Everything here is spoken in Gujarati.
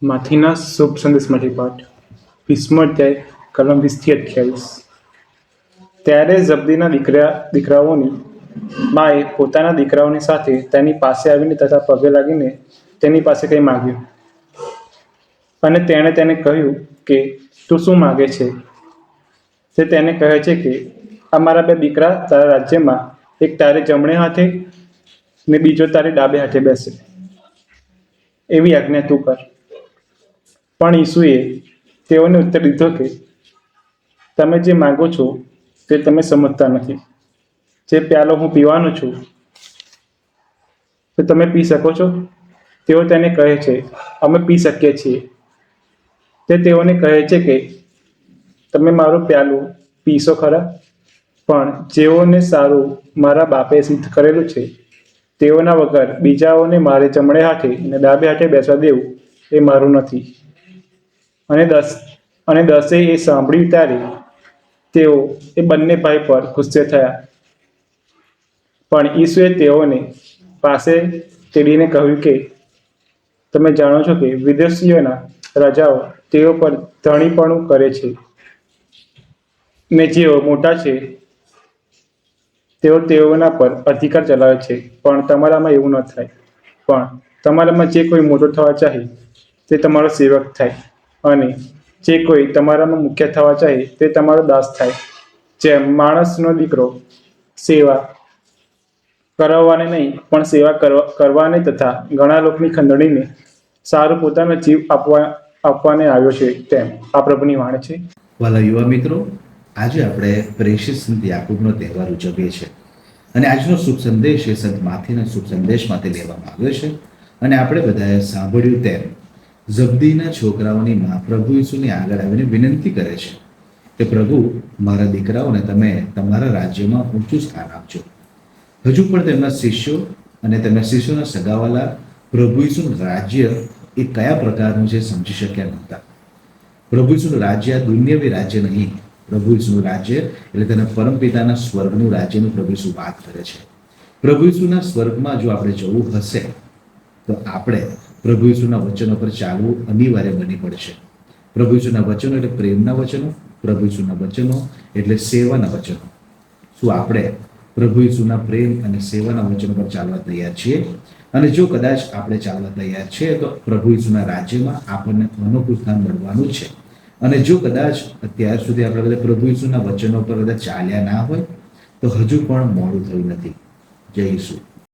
માથીના શુભ સંદેશમાંથી પાઠ 20મો અધ્યાય કલમ 20 થી 28. ત્યારે ઝબદીના દીકરાઓની માએ પોતાના દીકરાઓની સાથે તેની પાસે આવીને તથા પગે લાગીને તેની પાસે કંઈ માંગ્યું. અને તેણે તેને કહ્યું કે તું શું માંગે છે? તે તેને કહે છે કે અમારા 2 દીકરા તારા રાજ્યમાં, એક તારે જમણે હાથે ને બીજો તારે ડાબે હાથે બેસે, એવી આજ્ઞા તું કર. પણ ઈસુએ તેઓને ઉત્તર દીધો કે તમે જે માંગો છો તે તમે સમજતા નથી. જે પ્યાલો હું પીવાનો છું તો તમે પી શકો છો? તેઓ તેને કહે છે, અમે પી શકીએ છીએ. તે તેઓને કહે છે કે તમે મારું પ્યાલું પીશો ખરા? પણ જેઓને સારું મારા બાપે સિદ્ધ કરેલું છે તેઓના વગર બીજાઓને મારે જમણે હાથે અને ડાબે હાથે બેસવા દેવું એ મારું નથી. અને 10 એ સાંભળ્યું ત્યારે તેઓ એ બંને ભાઈ પર ગુસ્સે થયા. પણ ઈસુએ તેઓને પાસે તેડીને કહ્યું કે તમે જાણો છો કે વિદેશીઓના રાજાઓ તેઓ પર ધણીપણું કરે છે, ને જેઓ મોટા છે તેઓ તેઓના પર અધિકાર ચલાવે છે. પણ તમારામાં એવું ન થાય. પણ તમારામાં જે કોઈ મોટો થવા ચાહે તે તમારો સેવક થાય, અને જે કોઈ તમારામાં મુખ્ય થવા ચાહે તે તમારો દાસ થાય. જેમ માણસનો દીકરો સેવા કરાવવાને નહીં પણ સેવા કરવાને તથા ઘણા લોકોની ખંડણીને સારું પોતાનો જીવ આપવાને આવ્યો છે, તેમ આ પ્રભુની વાણી છે. વાલા યુવા મિત્રો, આજે આપણે પ્રેષિત સંત યાકૂબનો તહેવાર ઉજવીએ છીએ. અને આજનો શુભ સંદેશ એ સંત માથીના શુભ સંદેશમાંથી લેવામાં આવ્યો છે. અને આપણે બધાએ સાંભળ્યું તેમ ઝબદીના છોકરાઓની માં પ્રભુ ઈસુની આગળ આવીને વિનંતી કરે છે કે પ્રભુ, મારા દીકરાઓને તમે તમારા રાજ્યમાં ઊંચું સ્થાન આપજો. હજુ પણ તેમના શિષ્યો અને તેમના શિષ્યોના સગાવાલા પ્રભુ ઈસુનું રાજ્ય એ કયા પ્રકારનું છે સમજી શક્યા નહોતા. પ્રભુ ઈસુનું રાજ્ય દુનિયાવી રાજ્ય નહીં. પ્રભુ ઈસુનું રાજ્ય એટલે તેના પરમપિતાના સ્વર્ગનું રાજ્યનું પ્રભુ ઈસુ વાત કરે છે. પ્રભુ ઈસુના સ્વર્ગમાં જો આપણે જવું હશે તો આપણે પ્રભુ ઈસુના વચનો પર ચાલવું અનિવાર્ય બની પડશે. પ્રભુ ઈસુના વચનો એટલે પ્રેમના વચનો, પ્રભુ ઈસુના વચનો એટલે સેવાના વચનો. શું આપણે પ્રભુ ઈસુના પ્રેમ અને સેવાના વચનો પર ચાલવા તૈયાર છીએ? અને જો કદાચ આપણે ચાલવા તૈયાર છીએ તો પ્રભુ ઈસુના રાજ્યમાં આપણને અનુકૂળ સ્થાન મળવાનું છે. અને જો કદાચ અત્યાર સુધી આપણે બધા પ્રભુ ઈસુના વચનો પર બધા ચાલ્યા ના હોય તો હજુ પણ મોડું થયું નથી. જય ઈસુ.